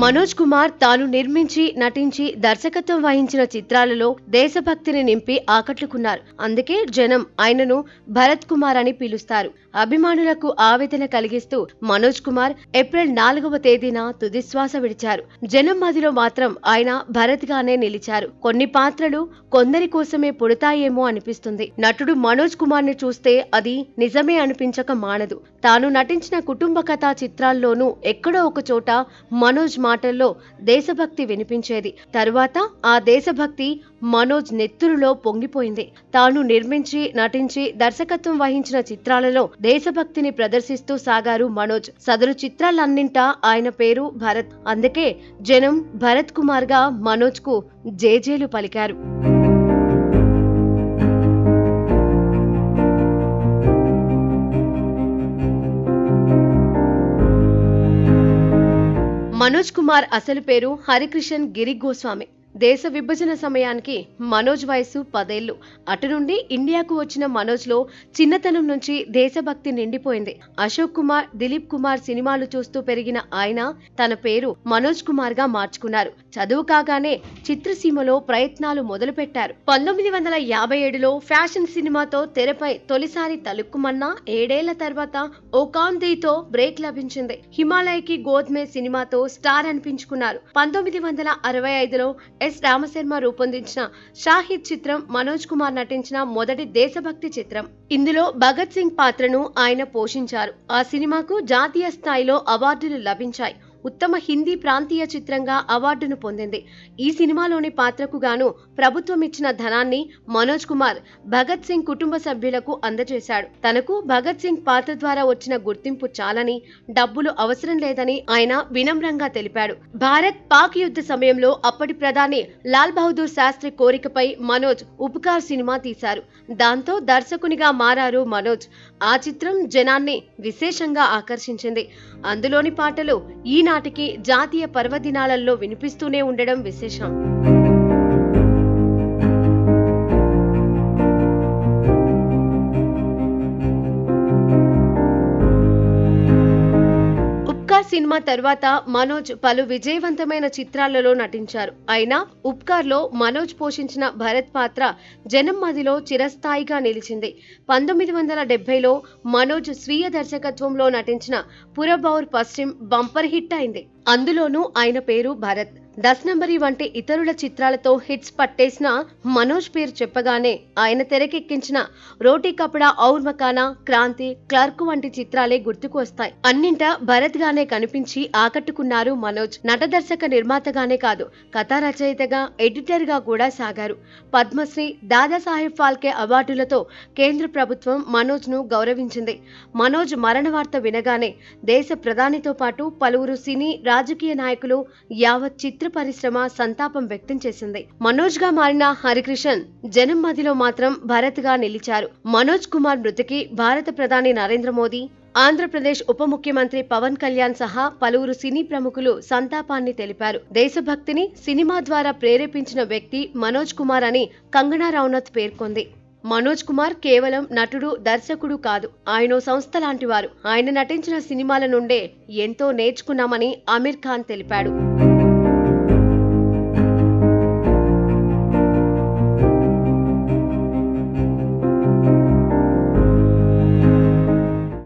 మనోజ్ కుమార్ తాను నిర్మించి నటించి దర్శకత్వం వహించిన చిత్రాలలో దేశభక్తిని నింపి ఆకట్టుకున్నారు. అందుకే జనం ఆయనను భరత్ కుమార్ అని పిలుస్తారు. అభిమానులకు ఆవేదన కలిగిస్తూ మనోజ్ కుమార్ ఏప్రిల్ 4వ తేదీన తుదిశ్వాస విడిచారు. జనం మదిలో మాత్రం ఆయన భరత్ గానే నిలిచారు. కొన్ని పాత్రలు కొందరి కోసమే పుడతాయేమో అనిపిస్తుంది. నటుడు మనోజ్ కుమార్ ని చూస్తే అది నిజమే అనిపించక మానదు. తాను నటించిన కుటుంబ కథా చిత్రాల్లోనూ ఎక్కడో ఒక చోట మనోజ్ మాటల్లో దేశభక్తి వినిపించేది. తరువాత ఆ దేశభక్తి మనోజ్ నెత్తురులో పొంగిపోయింది. తాను నిర్మించి నటించి దర్శకత్వం వహించిన చిత్రాలలో దేశభక్తిని ప్రదర్శిస్తూ సాగారు మనోజ్. సదరు చిత్రాలన్నింటా ఆయన పేరు భరత్. అందుకే జనం భరత్ కుమార్ గా మనోజ్ కు జేజేలు పలికారు. మనోజ్ కుమార్ అసలు పేరు హరికిషన్ గిరి గోస్వామి. దేశ విభజన సమయానికి మనోజ్ వయసు 10 ఏళ్లు. అటు నుండి ఇండియాకు వచ్చిన మనోజ్ లో చిన్నతనం నుంచి దేశభక్తి నిండిపోయింది. అశోక్ కుమార్, దిలీప్ కుమార్ సినిమాలు చూస్తూ పెరిగిన ఆయన తన పేరు మనోజ్ కుమార్ గా మార్చుకున్నారు. చదువు కాగానే చిత్రసీమలో ప్రయత్నాలు మొదలుపెట్టారు. 1957లో ఫ్యాషన్ సినిమాతో తెరపై తొలిసారి తలుక్కుమన్నా 7 ఏళ్ల తర్వాత ఓకాందీతో బ్రేక్ లభించింది. హిమాలయకి గోద్మే సినిమాతో స్టార్ అనిపించుకున్నారు. 1965లో ఎస్ రామశర్మ రూపొందించిన షాహిద్ చిత్రం మనోజ్ కుమార్ నటించిన మొదటి దేశభక్తి చిత్రం. ఇందులో భగత్ సింగ్ పాత్రను ఆయన పోషించారు. ఆ సినిమాకు జాతీయ స్థాయిలో అవార్డులు లభించాయి. ఉత్తమ హిందీ ప్రాంతీయ చిత్రంగా అవార్డును పొందింది. ఈ సినిమాలోని పాత్రకు గాను ప్రభుత్వం ఇచ్చిన ధనాన్ని మనోజ్ కుమార్ భగత్ సింగ్ కుటుంబ సభ్యులకు అందజేశాడు. తనకు భగత్ సింగ్ పాత్ర ద్వారా వచ్చిన గుర్తింపు చాలని, డబ్బులు అవసరం లేదని ఆయన వినమ్రంగా తెలిపాడు. భారత్ పాక్ యుద్ధ సమయంలో అప్పటి ప్రధాని లాల్ బహదూర్ శాస్త్రి కోరికపై మనోజ్ ఉపకార్ సినిమా తీశారు. దాంతో దర్శకునిగా మారారు మనోజ్. ఆ చిత్రం జనాన్ని విశేషంగా ఆకర్షించింది. అందులోని పాటలు ఈనాటికి జాతీయ పర్వదినాలలో వినిపిస్తూనే ఉండడం విశేషం. సినిమా తర్వాత మనోజ్ పలు విజయవంతమైన చిత్రాలలో నటించారు. అయినా ఉపకార్ లో మనోజ్ పోషించిన భరత్ పాత్ర జనం మదిలో చిరస్థాయిగా నిలిచింది. 1970లో మనోజ్ స్వీయ దర్శకత్వంలో నటించిన పురబౌర్ పశ్చిమ్ బంపర్ హిట్ అయింది. అందులోనూ ఆయన పేరు భరత్. 10 నంబరీ వంటి ఇతరుల చిత్రాలతో హిట్స్ పట్టేసిన మనోజ్ పేరు చెప్పగానే ఆయన తెరకెక్కించిన రోటీ కపడా ఔర్ మకానా, క్రాంతి, క్లర్క్ వంటి చిత్రాలే గుర్తుకు వస్తాయి. అన్నింటా భరత్ గానే కనిపించి ఆకట్టుకున్నారు మనోజ్. నట దర్శక నిర్మాతగానే కాదు, కథా రచయితగా, ఎడిటర్ గా కూడా సాగారు. పద్మశ్రీ, దాదాసాహెబ్ ఫాల్కే అవార్డులతో కేంద్ర ప్రభుత్వం మనోజ్ ను గౌరవించింది. మనోజ్ మరణ వార్త వినగానే దేశ ప్రధానితో పాటు పలువురు సినీ, రాజకీయ నాయకులు, యావత్ చిత్ర పరిశ్రమ సంతాపం వ్యక్తం చేసింది. మనోజ్ గా మారిన హరికిషన్ జనం మదిలో మాత్రం భరత్ గా నిలిచారు. మనోజ్ కుమార్ మృతికి భారత ప్రధాని నరేంద్ర మోదీ, ఆంధ్రప్రదేశ్ ఉప ముఖ్యమంత్రి పవన్ కళ్యాణ్ సహా పలువురు సినీ ప్రముఖులు సంతాపాన్ని తెలిపారు. దేశభక్తిని సినిమా ద్వారా ప్రేరేపించిన వ్యక్తి మనోజ్ కుమార్ అని కంగనా రనౌత్ పేర్కొంది. మనోజ్ కుమార్ కేవలం నటుడు, దర్శకుడు కాదు, ఆయనో సంస్థ లాంటివారు. ఆయన నటించిన సినిమాల నుండే ఎంతో నేర్చుకున్నామని ఆమిర్ ఖాన్ తెలిపాడు.